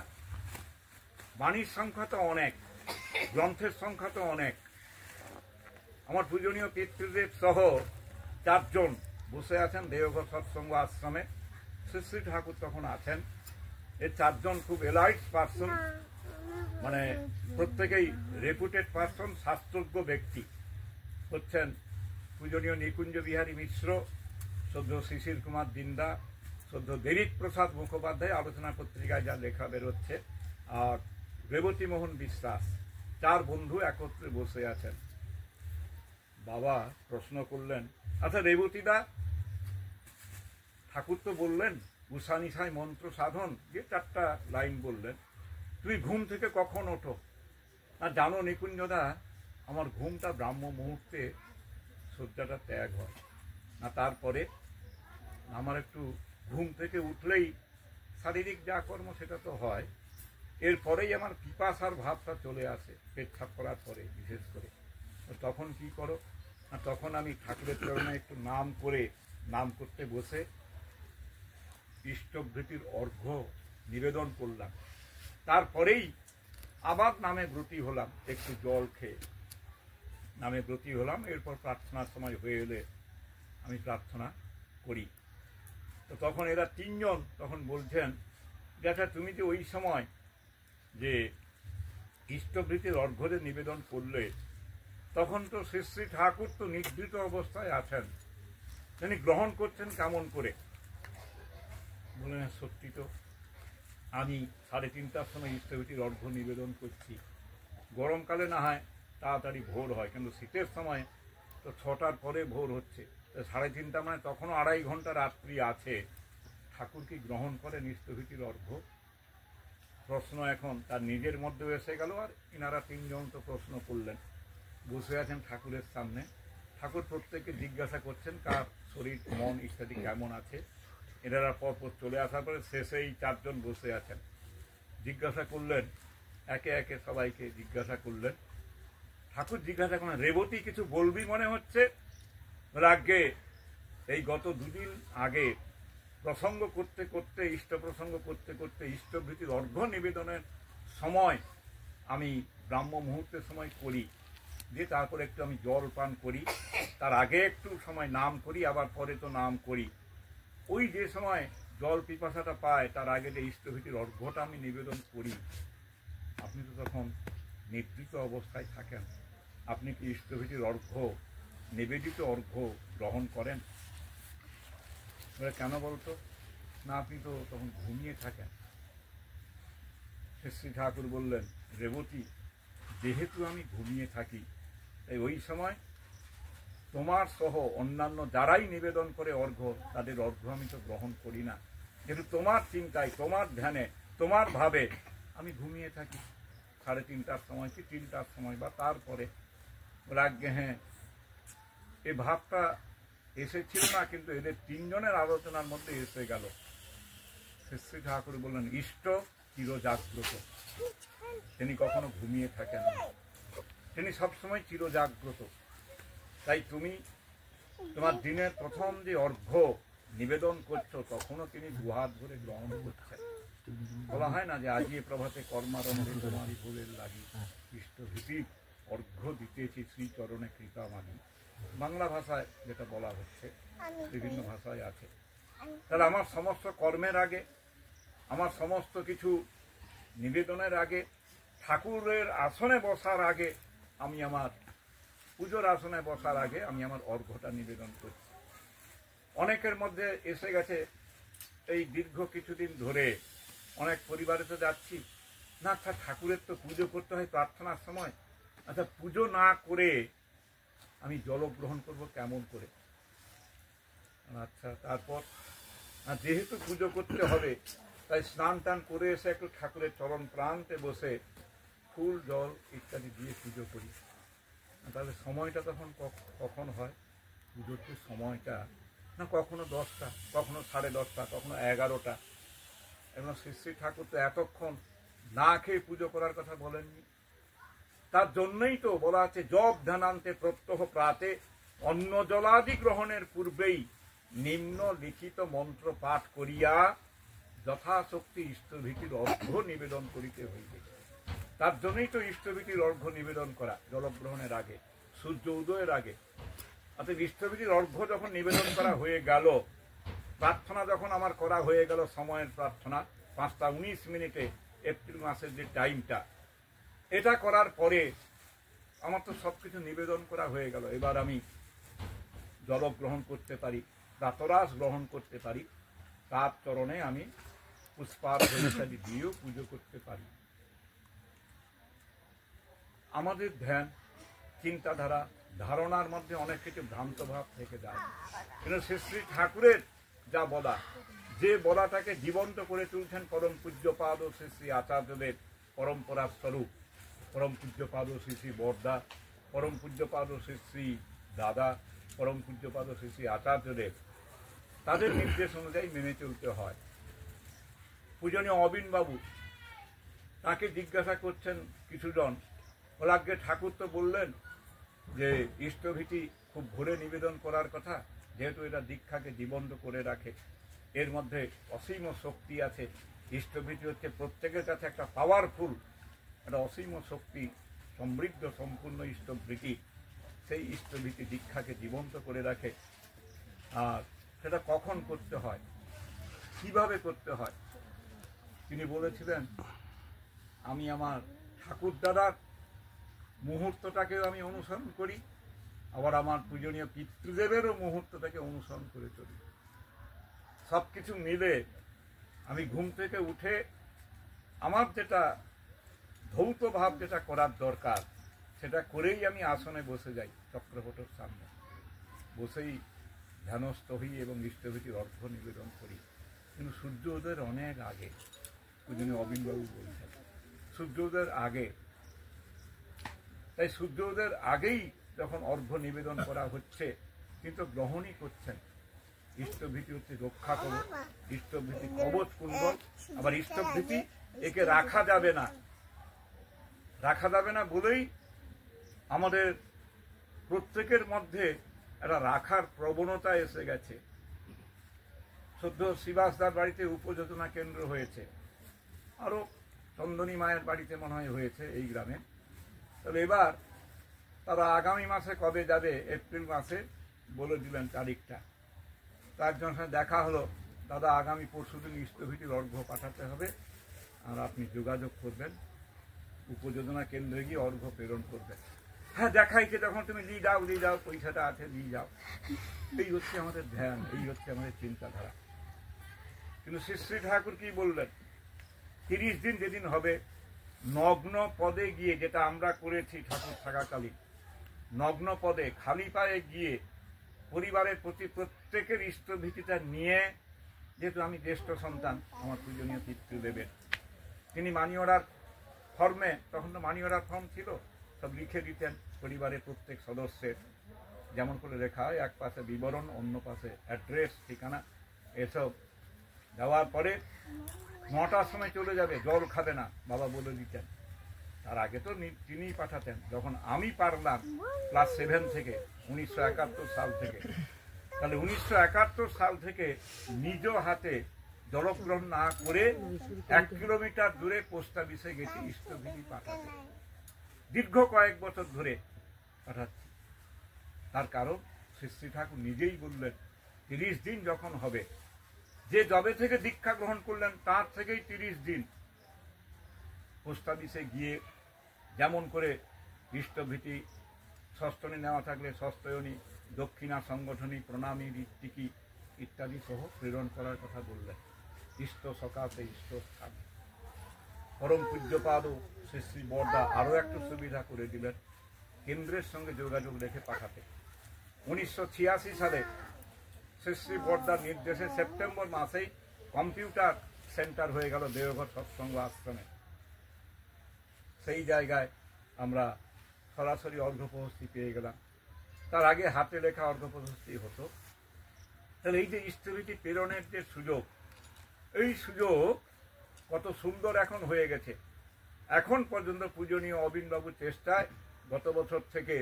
বাণীর সংখ্যা তো অনেক, গ্রন্থের সংখ্যা তো অনেক। আমার পূজনীয় পিতৃদেব সহ 4 জন বসে আছেন দেওঘর সৎসঙ্গ আশ্রমে। শ্রী শ্রী ঠাকুর তখন আছেন। এই 4 জন খুব এলাইট পার্সন, মানে প্রত্যেকেই রেপুটেড পার্সন, শাস্ত্রজ্ঞ ব্যক্তি। হচ্ছেন পূজনীয় নিকুঞ্জ বিহারী মিশ্র, সদ্য শিশির কুমার দিন্দা, সদ্য দেরিক প্রসাদ মুখোপাধ্যায়, আলোচনা পত্রিকায় যা লেখা বেরোচ্ছে, আর রেবতী মোহন বিশ্বাস। 4 বন্ধু একত্রে বসে আছেন। বাবা প্রশ্ন করলেন, আচ্ছা রেবতীদা, ঠাকুর তো বললেন উষানিশায় মন্ত্র সাধন, যে 4টা লাইন বললেন, তুমি ঘুম থেকে কখন ওঠো? না জানো নিকুঞ্জদা, আমার ঘুমটা ব্রাহ্ম মুহূর্তে শয্যাটা ত্যাগ হয় না, তারপরে আমার একটু ঘুম থেকে উঠলেই শারীরিক যা কর্ম সেটা তো হয়, এরপরেই আমার পিপাসার ভাবটা চলে আসে, পেচ্ছাপ করার পরে বিশেষ করে। তখন কি করো? না তখন আমি ঠাকুরের চরণে একটু নাম করতে বসে ইষ্টভৃতির অর্ঘ্য নিবেদন করলাম। তারপরেই আবার নামে ব্রতী হলাম, একটু জল খেয়ে নামে ব্রতী হলাম। এরপর প্রার্থনার সময় হয়ে এলে আমি প্রার্থনা করি। তো তখন এরা 3 জন তখন বলছেন, দেখা তুমি যে ওই সময় যে ইষ্টভৃতির অর্ঘ্যে নিবেদন করলে, তখন তো শ্রী শ্রী ঠাকুর তো নিদ্রিত অবস্থায় আছেন, তিনি গ্রহণ করছেন কেমন করে? বললেন সত্যি তো, আমি 3:30টার সময় ইষ্টভৃতির অর্ঘ্য নিবেদন করছি। গরমকালে না হয় তাড়াতাড়ি ভোর হয়, কিন্তু শীতের সময় তো 6টার পরে ভোর হচ্ছে, 3:30 মানে তখনও 2.5 ঘন্টা রাত্রি আছে। ঠাকুর কি গ্রহণ করেন ইষ্টভৃতির অর্ঘ্য? প্রশ্ন এখন তার নিজের মধ্যেও এসে গেল, আর ইনারা 3 জন তো প্রশ্ন করলেন, বসে আছেন ঠাকুরের সামনে। ঠাকুর প্রত্যেককে জিজ্ঞাসা করছেন কার শরীর মন ইত্যাদি কেমন আছে। এনারা পরপর চলে আসার পরে শেষে এই 4 জন বসে আছেন, জিজ্ঞাসা করলেন, একে একে সবাইকে জিজ্ঞাসা করলেন। ঠাকুর জিজ্ঞাসা করেন, রেবতী কিছু বলবি মনে হচ্ছে? আগে এই গত 2 দিন আগে প্রসঙ্গ করতে করতে, ইষ্ট প্রসঙ্গ করতে করতে ইষ্টভৃতির অর্ঘ্য নিবেদনের সময় আমি ব্রাহ্ম মুহূর্তের সময় করি, দিয়ে তারপরে একটু আমি জল পান করি, তার আগে একটু সময় নাম করি, আবার পরে তো নাম করি। ওই যে সময় জল পিপাসাটা পায় তার আগে যে ইষ্টভীতির অর্ঘ্যটা আমি নিবেদন করি, আপনি তো তখন নিদ্রিত অবস্থায় থাকেন। আপনি কি ইষ্টভীতির অর্ঘ্য, নিবেদিত অর্ঘ্য গ্রহণ করেন? কেন বলতো না, আপনি তো তখন ঘুমিয়ে থাকেন। শ্রী ঠাকুর বললেন, রেবতী, যেহেতু আমি ঘুমিয়ে থাকি, তাই ওই সময় তোমার সহ অন্যান্য যারাই নিবেদন করে অর্ঘ্য, তাদের অর্ঘ্য আমি তো গ্রহণ করি না। যেহেতু তোমার চিন্তায়, তোমার ধ্যানে, তোমার ভাবে আমি ঘুমিয়ে থাকি 3:30টার সময় কি 3টার সময় বা তারপরে। রাজ্ঞে, হ্যাঁ, এই ভাবটা এসেছিল না, কিন্তু এদের তিনজনের আলোচনার মধ্যে এসে গেল। শ্রী ঠাকুর বললেন, ইষ্ট চিরজাগ্রত, তিনি কখনো ঘুমিয়ে থাকেন না, তিনি সবসময় চিরজাগ্রত। তাই তুমি তোমার দিনের প্রথম যে অর্ঘ্য নিবেদন করছো, তখনও তিনি দুহাত ধরে গ্রহণ করছেন। বলা হয় না যে আজি এ প্রভাতে কর্মারম্ভে তোমারই ভুলের লাগি, ইষ্টভীতির অর্ঘ্য দিতেছি শ্রীচরণে কৃপা মাগি। বাংলা ভাষায় যেটা বলা হচ্ছে, বিভিন্ন ভাষায় আছে। তাহলে আমার সমস্ত কর্মের আগে, আমার সমস্ত কিছু নিবেদনের আগে, ঠাকুরের আসনে বসার আগে, আমি আমার পুজোর আসনে বসার আগে আমি আমার অর্ঘ্যটা নিবেদন করছি। অনেকের মধ্যে এসে গেছে এই দীর্ঘ কিছুদিন ধরে, অনেক পরিবারে তো যাচ্ছি না, আচ্ছা ঠাকুরের তো পুজো করতে হয় প্রার্থনার সময়, আচ্ছা পুজো না করে আমি জল গ্রহণ করবো কেমন করে? আচ্ছা, তারপর যেহেতু পুজো করতে হবে, তাই স্নান টান করে এসে একটু ঠাকুরের চরণ প্রান্তে বসে ফুল জল ইত্যাদি দিয়ে পুজো করি। তাহলে সময়টা তখন কখন হয়? পুজোর তো সময়টা না কখনো 10টা, কখনো 10:30, কখনো 11টা। এবং শ্রী ঠাকুর তো এতক্ষণ না খেয়ে পুজো করার কথা বলেননি। তার জন্যই তো বলা আছে, জপ ধ্যানান্তে প্রত্যহ প্রাতে অন্ন জলাদি গ্রহণের পূর্বেই নিম্ন লিখিত মন্ত্র পাঠ করিয়া যথাশক্তি ইষ্টভীতির অর্ঘ্য নিবেদন করিতে হইবে। তার জন্যই তো ইষ্টভীতির অর্ঘ্য নিবেদন করা জলগ্রহণের আগে, সূর্য উদয়ের আগে। অর্থাৎ ইষ্টভীতির অর্ঘ্য যখন নিবেদন করা হয়ে গেল, প্রার্থনা যখন আমার করা হয়ে গেল, সময়ের প্রার্থনা 5টা 19 এপ্রিল মাসের যে টাইমটা, এটা করার পরে আমার তো সবকিছু নিবেদন করা হয়ে গেল। এবার আমি জল গ্রহণ করতে পারি, প্রাতরাস গ্রহণ করতে পারি, তার চরণে আমি পুষ্পার্ঘ্য ইত্যাদি দিয়েও পুজো করতে পারি। আমাদের ধ্যান, চিন্তাধারা, ধারণার মধ্যে অনেক কিছু ভ্রান্ত ভাব থেকে যায়। কিন্তু শ্রী ঠাকুরের যা বলা, যে বলাটাকে জীবন্ত করে তুলছেন পরম পূজ্যপাদ শ্রী শ্রী আচার্যদের পরম্পরার স্বরূপ, পরম পূজ্যপাদ শ্রী শ্রী বরদা, পরম পূজ্যপাদ শ্রী শ্রী দাদা, পরম পূজ্যপাদ শ্রী শ্রী আচার্যদেব, তাদের নির্দেশ অনুযায়ী মেনে চলতে হয়। পূজনীয় অবিনবাবু, তাকে জিজ্ঞাসা করছেন কিছুজন, ওলাগ্যে ঠাকুর তো বললেন যে ইষ্টভীতি খুব ভোরে নিবেদন করার কথা, যেহেতু এটা দীক্ষাকে জীবন্ত করে রাখে, এর মধ্যে অসীম শক্তি আছে। ইষ্টভীতি হচ্ছে প্রত্যেকের কাছে একটা পাওয়ারফুল, একটা অসীম শক্তি সমৃদ্ধ সম্পূর্ণ ইষ্টভীতি। সেই ইষ্টভীতি দীক্ষাকে জীবন্ত করে রাখে। আর সেটা কখন করতে হয়, কিভাবে করতে হয়, তিনি বলেছিলেন, আমি আমার ঠাকুর দাদার মুহূর্তটাকেও আমি অনুসরণ করি, আবার আমার পূজনীয় পিতৃদেবেরও মুহূর্তটাকে অনুসরণ করে চলি। সব কিছু মিলে আমি ঘুম থেকে উঠে আমার যেটা ধৌত ভাব যেটা করার দরকার, সেটা করেই আমি আসনে বসে যাই, চক্রপটর সামনে বসেই ধ্যানস্থ হই এবং ইষ্টভীতির অর্ঘ্য নিবেদন করি। কিন্তু সূর্য উদয়ের অনেক আগে, পূজনীয় অবিনবাবু বলছেন সূর্য উদয়ের আগে। তাই সূর্য উদয়ের আগেই যখন অর্ঘ্য নিবেদন করা হচ্ছে, কিন্তু গ্রহণই করছেন। ইষ্টভীতি হচ্ছে রক্ষা কবচ, ইষ্টভীতি কবচ কুণ্ডল। আবার ইষ্টভীতি একে রাখা যাবে না, রাখা যাবে না বলেই আমাদের প্রত্যেকের মধ্যে একটা রাখার প্রবণতা এসে গেছে। সদ্য শিবাসদার বাড়িতে উপযোজনা কেন্দ্র হয়েছে, আরো চন্দনী মায়ের বাড়িতে মনে হয় হয়েছে এই গ্রামে। তবে এবার তারা আগামী মাসে কবে যাবে, এপ্রিল মাসে বলে দিলেন তারিখটা। তো একজনের সঙ্গে দেখা হলো, দাদা আগামী পরশুদিন ইষ্টভীতির অর্ঘ্য পাঠাতে হবে, আর আপনি যোগাযোগ করবেন, উপযোজনা কেন্দ্রে গিয়ে অর্ঘ্য প্রেরণ করবেন। হ্যাঁ দেখাইছে, যখন তুমি নিয়ে যাও, পয়সাটা আছে নিয়ে যাও। এই হচ্ছে আমাদের ধ্যান, এই হচ্ছে আমাদের চিন্তাধারা। কিন্তু শ্রী শ্রী ঠাকুর কি বললেন, 30 দিন যেদিন হবে, নগ্ন পদে গিয়ে, যেটা আমরা করেছি ঠাকুর থাকাকালীন, নগ্ন পদে খালি পায়ে গিয়ে পরিবারের প্রতি প্রত্যেকের ইষ্টভীতিটা নিয়ে, যেহেতু আমি জ্যেষ্ঠ সন্তান, আমার পূজনীয় পিতৃদেবের, তিনি মানি অর্ডার ফর্মে, তখন তো মানি অর্ডার ফর্ম ছিল, সব লিখে দিতেন পরিবারের প্রত্যেক সদস্যের, যেমন করে লেখা হয়, এক পাশে বিবরণ, অন্য পাশে অ্যাড্রেস, ঠিকানা, এসব দেওয়ার পরে 9টার সময় চলে যাবে, জল খাবে না, বাবা বলে দিতেন। তার আগে তো তিনিই পাঠাতেন। যখন আমি পারলাম ক্লাস 7 থেকে, 1971 সাল থেকে, তাহলে 1971 সাল থেকে নিজ হাতে জলগ্রহণ না করে 1 কিলোমিটার দূরে পোস্ট অফিসে গেছি ইষ্টভীতি পাঠাতে। দীর্ঘ কয়েক বছর ধরে পাঠাচ্ছি। তার কারণ শ্রী শ্রী ঠাকুর নিজেই বললেন, 30 দিন যখন হবে, যে যবে থেকে দীক্ষা গ্রহণ করলেন তার থেকেই 30 দিন পোস্ট অফিসে গিয়ে, যেমন করে ইষ্টভীতি ষষ্ঠনী নেওয়া থাকলে ষষ্ঠয়নী, দক্ষিণা সংগঠনী, প্রণামী, ঋত্বিকী ইত্যাদি সহ প্রেরণ করার কথা বললেন। ইষ্ট সকাশে ইষ্ট স্থান। পরম পূজ্যপাদ শ্রী শ্রী বরদা আরও একটু সুবিধা করে দিলেন, কেন্দ্রের সঙ্গে যোগাযোগ রেখে পাঠাতে। 1986 সালে শ্রী শ্রী বরদার নির্দেশে সেপ্টেম্বর মাসেই কম্পিউটার সেন্টার হয়ে গেল দেওঘর সৎসঙ্গ আশ্রমে। সেই জায়গায় আমরা সরাসরি অর্ঘ্যপ্রশস্তি পেয়ে গেলাম। তার আগে হাতে লেখা অর্ঘ্যপ্রশস্তি হতো। তাহলে এই যে ইষ্টভীতি প্রেরণের যে সুযোগ, এই সুযোগ কত সুন্দর এখন হয়ে গেছে। এখন পর্যন্ত পূজনীয় অবিনবাবুর চেষ্টায় গত বছর থেকে,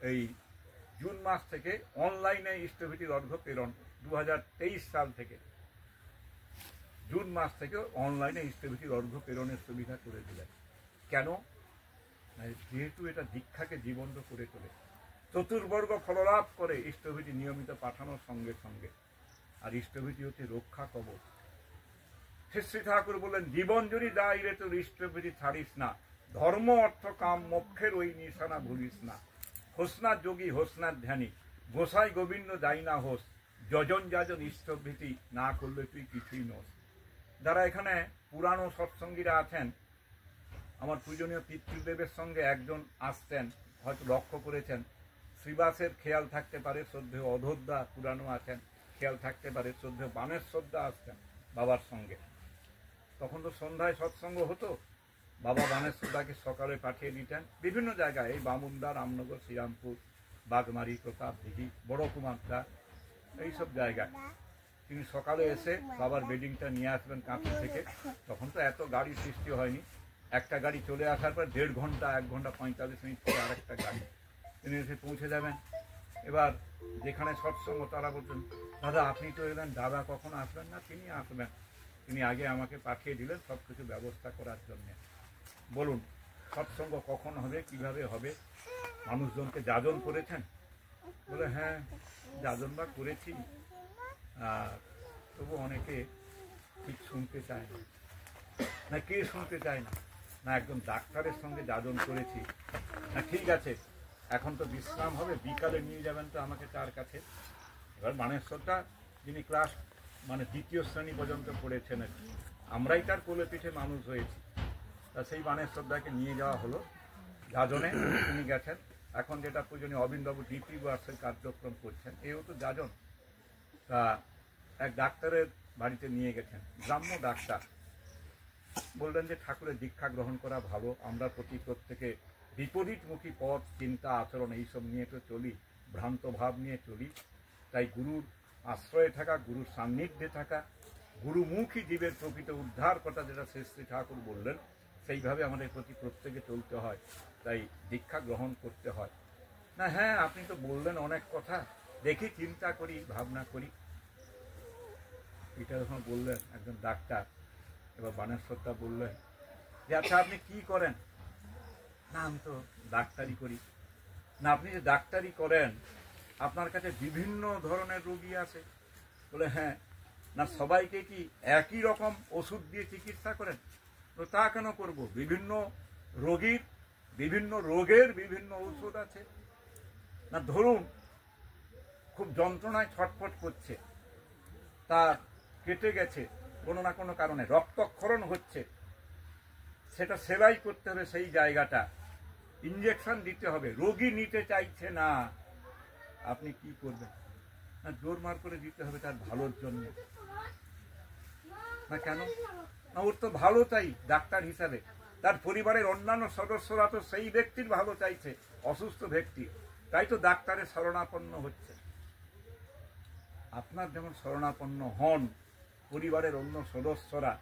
এই জুন মাস থেকে অনলাইনে ইষ্টভীতির অর্ঘ্য প্রেরণ, 2023 সাল থেকে জুন মাস থেকে অনলাইনে ইষ্টভীতির অর্ঘ্য প্রেরণের সুবিধা করে দিলেন। কেন? যেহেতু এটা দীক্ষাকে জীবন্ত করে তোলে, চতুর্বর্গ ফললাভ করে ইষ্টভীতি নিয়মিত পাঠানোর সঙ্গে সঙ্গে। আর ইষ্টভীতি হচ্ছে রক্ষা কবচ। শ্রী শ্রী ঠাকুর বললেন, জীবন যদি দায় রে তোর ইষ্টভীতি ছাড়িস না, ধর্ম অর্থ কাম মোক্ষের ওই নিশানা ভুলিস না। হোসনার যোগী হোসনার ধ্যানী, গোসাই গোবিন্দ যাই না হোস, যজন যাজন ইষ্টভীতি না করলে তুই কিছুই নোস। যারা এখানে পুরানো সৎসঙ্গীরা আছেন, আমার পূজনীয় পিতৃদেবের সঙ্গে একজন আসতেন, হয়তো লক্ষ্য করেছেন, শ্রীবাসের খেয়াল থাকতে পারে, শ্রদ্ধেয় অধোদ্দা পুরানো আছেন, খেয়াল থাকতে পারে, শ্রদ্ধেয় বানেশ্বরদা আসতেন বাবার সঙ্গে। তখন তো সন্ধ্যায় সৎসঙ্গ হতো, বাবা বানেশ্বরদাকে সকালে পাঠিয়ে দিতেন বিভিন্ন জায়গায়, এই বামুনদা, রামনগর, শ্রীরামপুর, বাগমারি, প্রতাপ দিঘি, বড় কুমারদা, এইসব জায়গায় তিনি সকালে এসে বাবার বেডিংটা নিয়ে আসবেন কাঁথি থেকে। তখন তো এত গাড়ি সৃষ্টি হয়নি, একটা গাড়ি চলে আসার পর 1.5 ঘন্টা 1 ঘন্টা 45 মিনিট পরে আরেকটা গাড়ি, তিনি এসে পৌঁছে যাবেন। এবার যেখানে সৎসঙ্গ তারা বলতেন, দাদা আপনি তো এলেন, দাদা কখন আসবেন না? তিনি আসবেন। তিনি আগে আমাকে পাঠিয়ে দিলেন সব কিছু ব্যবস্থা করার জন্য। বলুন সৎসঙ্গ কখন হবে, কিভাবে হবে? মানুষজনকে যাজন করেছেন? বলে হ্যাঁ যাজন বা করেছি, তবু অনেকে ঠিক শুনতে চায় না। না কে শুনতে চায় না? না একজন ডাক্তারের সঙ্গে যাজন করেছি। না ঠিক আছে, এখন তো বিশ্রাম হবে, বিকালে নিয়ে যাবেন তো আমাকে তার কাছে। এবার মানেশ্বরটা যিনি ক্লাস মানে 2য় শ্রেণী পর্যন্ত পড়েছেন, আমরাই তার কোলে পিঠে মানুষ হয়েছি। তা সেই বানেশ্বরদাকে নিয়ে যাওয়া হলো যাজনে, তিনি গেছেন। এখন যেটা পূজনীয় অবিনবাবু ডিপি বাসের কার্যক্রম করছেন, এও তো যাজন। তা এক ডাক্তারের বাড়িতে নিয়ে গেছেন, গ্রাম্য ডাক্তার। বললেন যে ঠাকুরের দীক্ষা গ্রহণ করা ভালো, আমরা প্রত্যেকে বিপরীতমুখী পথ, চিন্তা, আচরণ এইসব নিয়ে তো চলি, ভ্রান্ত ভাব নিয়ে চলি। তাই গুরুর আশ্রয়ে থাকা, গুরুর সান্নিধ্যে থাকা, গুরুমুখী জীবের প্রকৃত উদ্ধার কথা যেটা শ্রী শ্রী ঠাকুর বললেন, সেইভাবে আমাদের প্রতি প্রত্যেকে চলতে হয়। তাই দীক্ষা গ্রহণ করতে হয়। না হ্যাঁ আপনি তো বললেন অনেক কথা, দেখি চিন্তা করি, ভাবনা করি। এটা যখন বললেন একজন ডাক্তার, এবার বানেশ্বরদা বললেন যে আচ্ছা আপনি কি করেন? না আমি তো ডাক্তারি করি। না আপনি যে ডাক্তারি করেন আপনার কাছে বিভিন্ন ধরনের রোগী আছে? বলে হ্যাঁ। না সবাইকে কি একই রকম ওষুধ দিয়ে চিকিৎসা করেন? তো তা কেন করব, বিভিন্ন রোগীর বিভিন্ন রোগের বিভিন্ন ঔষধ আছে। না ধরুন খুব যন্ত্রণায় ছটফট করছে, তার কেটে গেছে কোনো না কোনো কারণে, রক্তক্ষরণ হচ্ছে, সেটা সেলাই করতে হবে, সেই জায়গাটা ইঞ্জেকশন দিতে হবে, রোগী নিতে চাইছে না, আপনি কি করবেন? না জোর মার করে দিতে হবে তার ভালোর জন্য। না কেন? না ওর তো ভালো চাই ডাক্তার হিসাবে, তার পরিবারের অন্যান্য সদস্যরা তো সেই ব্যক্তির ভালো চাইছে, অসুস্থ ব্যক্তি, তাই তো ডাক্তারের শরণাপন্ন হচ্ছে। আপনার যেমন শরণাপন্ন হন পরিবারের অন্য সদস্যরা,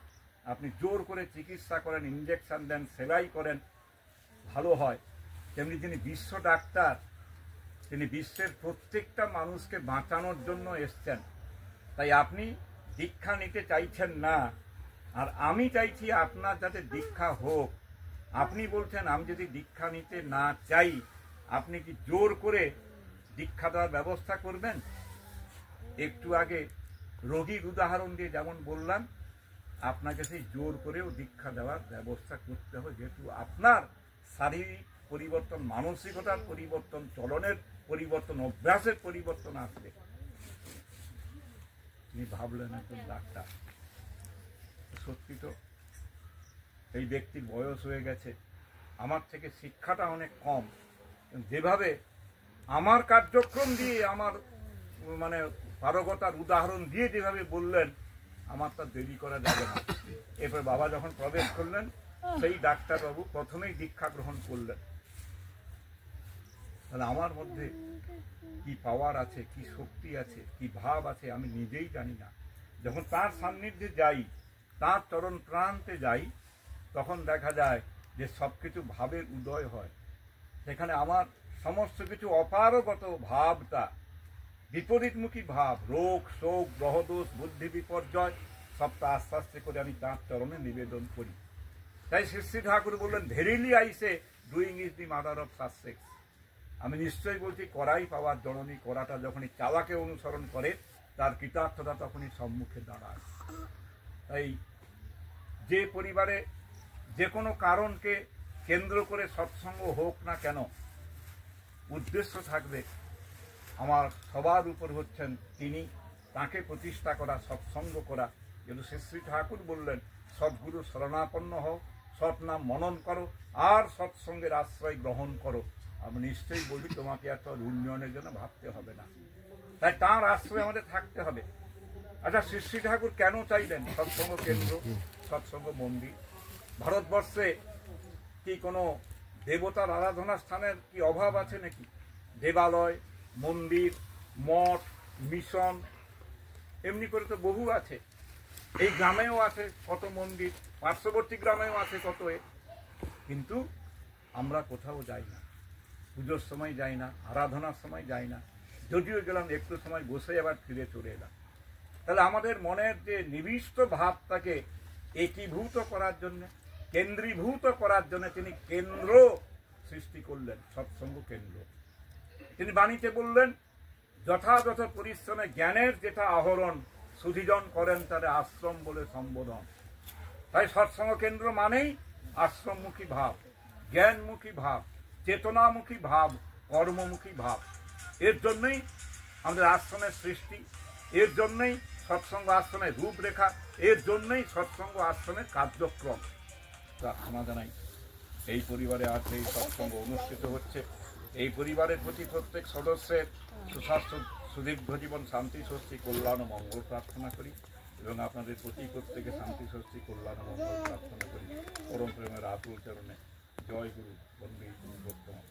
আপনি জোর করে চিকিৎসা করেন, ইঞ্জেকশন দেন, সেলাই করেন, ভালো হয়। তেমনি যিনি বিশ্ব ডাক্তার, তিনি বিশ্বের প্রত্যেকটা মানুষকে বাঁচানোর জন্য এসছেন, তাই আপনি দীক্ষা নিতে চাইছেন না, আর আমি চাইছি আপনার যাতে দীক্ষা হোক। আপনি বলছেন আমি যদি দীক্ষা নিতে না চাই, আপনি কি জোর করে দীক্ষা দেওয়ার ব্যবস্থা করবেন? একটু আগে রোগীর উদাহরণ দিয়ে যেমন বললাম, আপনাকে সেই জোর করেও দীক্ষা দেওয়ার ব্যবস্থা করতে হবে, যেহেতু আপনার শারীরিক পরিবর্তন, মানসিকতার পরিবর্তন, চলনের পরিবর্তন, অভ্যাসের পরিবর্তন আসবে। তিনি ভাবলেন একজন ডাক্তার, সত্যি তো এই ব্যক্তির বয়স হয়ে গেছে, আমার থেকে শিক্ষাটা অনেক কম, যেভাবে আমার কার্যক্রম দিয়ে, আমার মানে পারগতার উদাহরণ দিয়ে যেভাবে বললেন, আমার তো দেরি করা যাবে না। এরপর বাবা যখন প্রবেশ করলেন, সেই ডাক্তারবাবু প্রথমেই দীক্ষা গ্রহণ করলেন। তাহলে আমার মধ্যে কি পাওয়ার আছে, কি শক্তি আছে, কি ভাব আছে আমি নিজেই জানি না। যখন তার সান্নিধ্যে যাই, তার চরণ প্রান্তে যাই, তখন দেখা যায় যে সবকিছু ভাবের উদয় হয়। সেখানে আমার সমস্ত কিছু অপারগত ভাবটা, বিপরীতমুখী ভাব, রোগ শোক গ্রহদোষ বুদ্ধি বিপর্যয়, সবটা আস্তে আস্তে করে আমি তাঁর চরণে নিবেদন করি। তাই শ্রী শ্রী ঠাকুর বললেন, ভেরিলি আইসে doing is the mother of success. আমি নিশ্চয়ই বলছি, করাই পাওয়ার জননী। করাটা যখনই চালাকে অনুসরণ করে, তার কৃতার্থতা তখনই সম্মুখে দাঁড়ায়। তাই যে পরিবারে যে কোনো কারণকে কেন্দ্র করে সৎসঙ্গ হোক না কেন, উদ্দেশ্য থাকবে আমার সবার উপর হচ্ছেন তিনি, তাকে প্রতিষ্ঠা করা, সৎসঙ্গ করা। কিন্তু শ্রী শ্রী ঠাকুর বললেন, সদ্গুরু শরণাপন্ন হও, সৎ নাম মনন করো, আর সৎসঙ্গের আশ্রয় গ্রহণ করো। আমি নিশ্চয়ই বলি, তোমাকে এত উন্নয়নের জন্য ভাবতে হবে না। তাই তাঁর আশ্রয় আমাদের থাকতে হবে। আচ্ছা, শ্রী শ্রী ঠাকুর কেন চাইলেন সৎসঙ্গ কেন্দ্র, সৎসঙ্গ মন্দির? ভারতবর্ষে কি কোনো দেবতার আরাধনা স্থানের কি অভাব আছে নাকি? দেবালয়, মন্দির, মঠ, মিশন, এমনি করে তো বহু আছে। এই গ্রামেও আছে কত মন্দির, পার্শ্ববর্তী গ্রামেও আছে কত। কিন্তু আমরা কোথাও যাই না, পুজোর সময় যাই না, আরাধনার সময় যাই না, যদিও গেলাম একটু সময় বসে আবার ফিরে চলে এলাম। তাহলে আমাদের মনের যে নিবিষ্ট ভাবটাকে একীভূত করার জন্য, কেন্দ্রীভূত করার জন্য তিনি কেন্দ্র সৃষ্টি করলেন, সৎসঙ্গ কেন্দ্র। তিনি বাণীতে বললেন, যথাযথ পরিশ্রমে জ্ঞানের যেটা আহরণ, সুধিজন করেন তার আশ্রম বলে সম্বোধন। তাই সৎসঙ্গ কেন্দ্র মানেই আশ্রমমুখী ভাব, জ্ঞানমুখী ভাব, চেতনামুখী ভাব, কর্মমুখী ভাব। এর জন্যই আমাদের আশ্রমের সৃষ্টি, এর জন্যই সৎসঙ্গ আশ্রমের রূপরেখা, এর জন্যই সৎসঙ্গ আশ্রমের কার্যক্রম। প্রার্থনা জানাই, এই পরিবারে আজ এই সৎসঙ্গ অনুষ্ঠিত হচ্ছে, এই পরিবারের প্রতি প্রত্যেক সদস্যের সুস্বাস্থ্য, সুদীর্ঘ জীবন, শান্তি, স্বস্তি, কল্যাণ ও মঙ্গল প্রার্থনা করি, এবং আপনাদের প্রতি প্রত্যেকে শান্তি, স্বস্তি, কল্যাণ ও মঙ্গল প্রার্থনা করি। পরম প্রেমের আতুল চরণে জয় গুরু বন্দে বর্তমান।